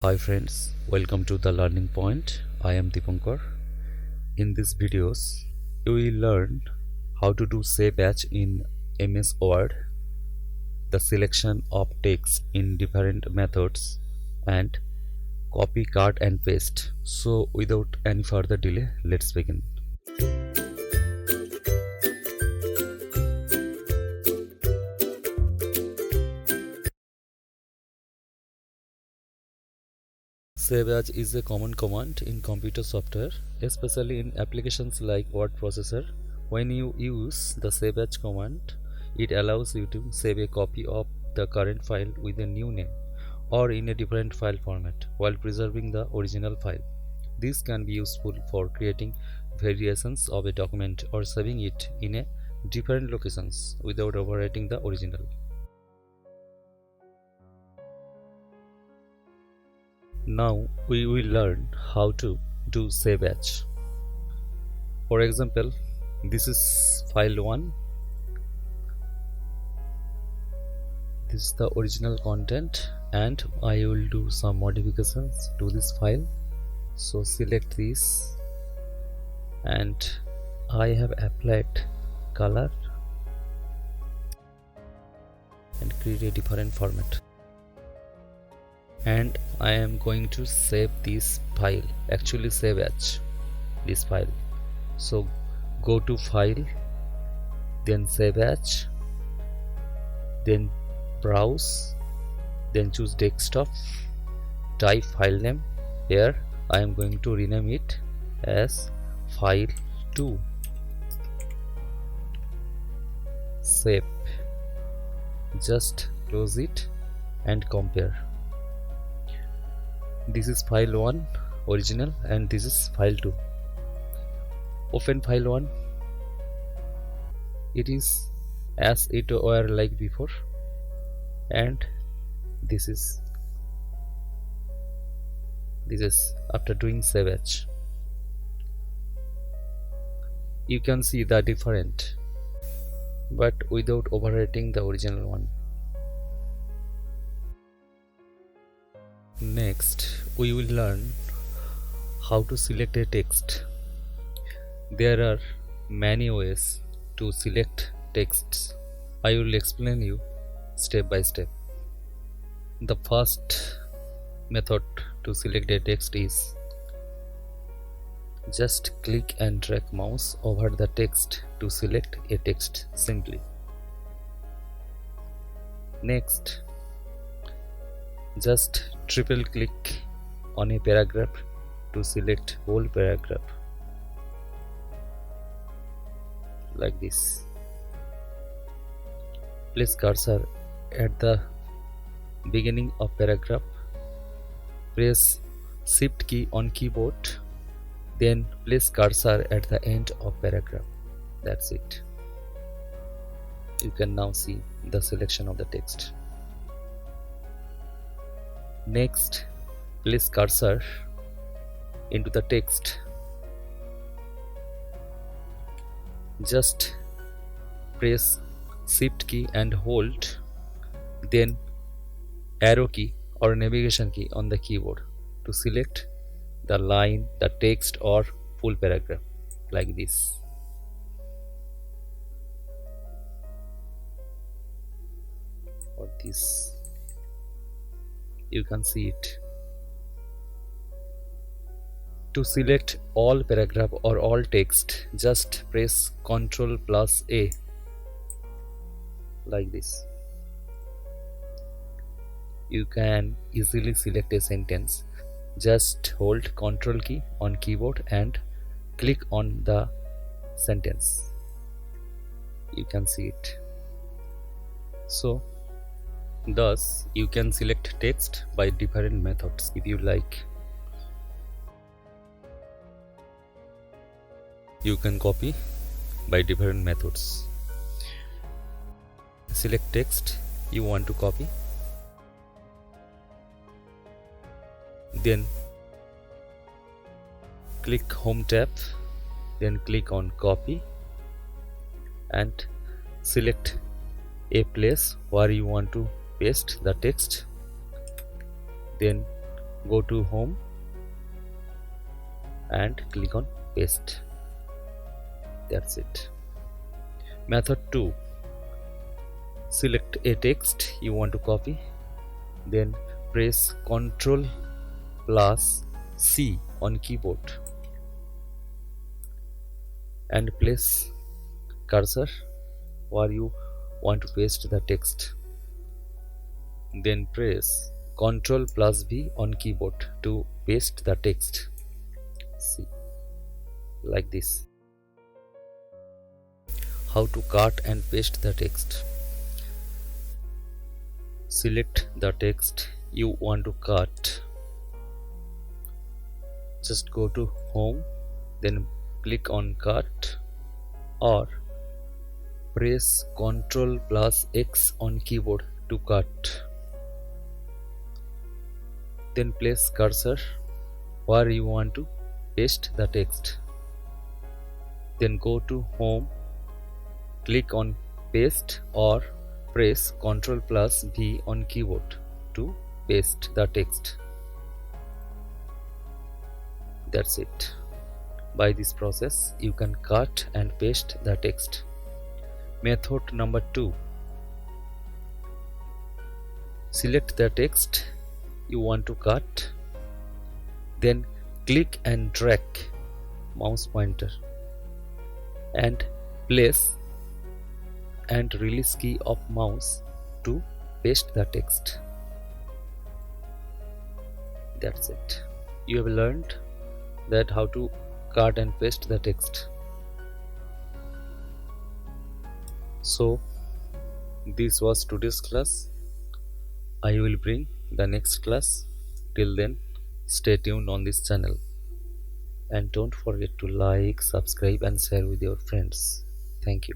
Hi friends, welcome to the Learning Point. I am Dipankar. In these videos, you will learn how to do save as in MS Word, the selection of text in different methods, and copy, cut and paste. So without any further delay, let's begin. Save as is a common command in computer software, especially in applications like word processor. When you use the save as command, it allows you to save a copy of the current file with a new name or in a different file format while preserving the original file. This can be useful for creating variations of a document or saving it in a different locations without overwriting the original. Now we will learn how to do save as. For example, this is file 1. This is the original content and I will do some modifications to this file. So select this and I have applied color and create a different format. And I am going to save this file, actually save as this file. So go to file, then save as, then browse, then choose desktop, type file name. Here I am going to rename it as file 2. Save. Just close it and compare. This is file 1 original and this is file 2. Open file 1. It is as it were like before, and this is after doing save as. You can see the different, but without overwriting the original one. Next, we will learn how to select a text. There are many ways to select texts. I will explain you step by step. The first method to select a text is just click and drag mouse over the text to select a text simply. Next, just triple click on a paragraph to select whole paragraph like this. Place cursor at the beginning of paragraph. Press shift key on keyboard, then place cursor at the end of paragraph. That's it. You can now see the selection of the text. Next, place cursor into the text. Just press shift key and hold, then arrow key or navigation key on the keyboard to select the line, the text or full paragraph like this. Or this. You can see it. To select all paragraph or all text, just press Ctrl+A like this. You can easily select a sentence. Just hold Ctrl key on keyboard and click on the sentence. You can see it. So thus you can select text by different methods if you like. You can copy by different methods. Select text you want to copy, then click home tab, then click on copy and select a place where you want to paste the text, then go to home and click on paste. That's it. Method 2. Select a text you want to copy, then press Ctrl plus C on keyboard and place cursor where you want to paste the text. Then press Ctrl plus V on keyboard to paste the text. See, like this. How to cut and paste the text. Select the text you want to cut. Just go to home, then click on cut or press Ctrl plus X on keyboard to cut. Then place cursor where you want to paste the text. Then go to home, click on paste or press Ctrl plus V on keyboard to paste the text. That's it. By this process you can cut and paste the text. Method number 2. Select the text you want to cut, then click and drag mouse pointer and place and release key of mouse to paste the text. That's it. You have learned that how to cut and paste the text. So this was today's class. I will bring the next class. Till then, stay tuned on this channel and don't forget to like, subscribe and share with your friends. Thank you.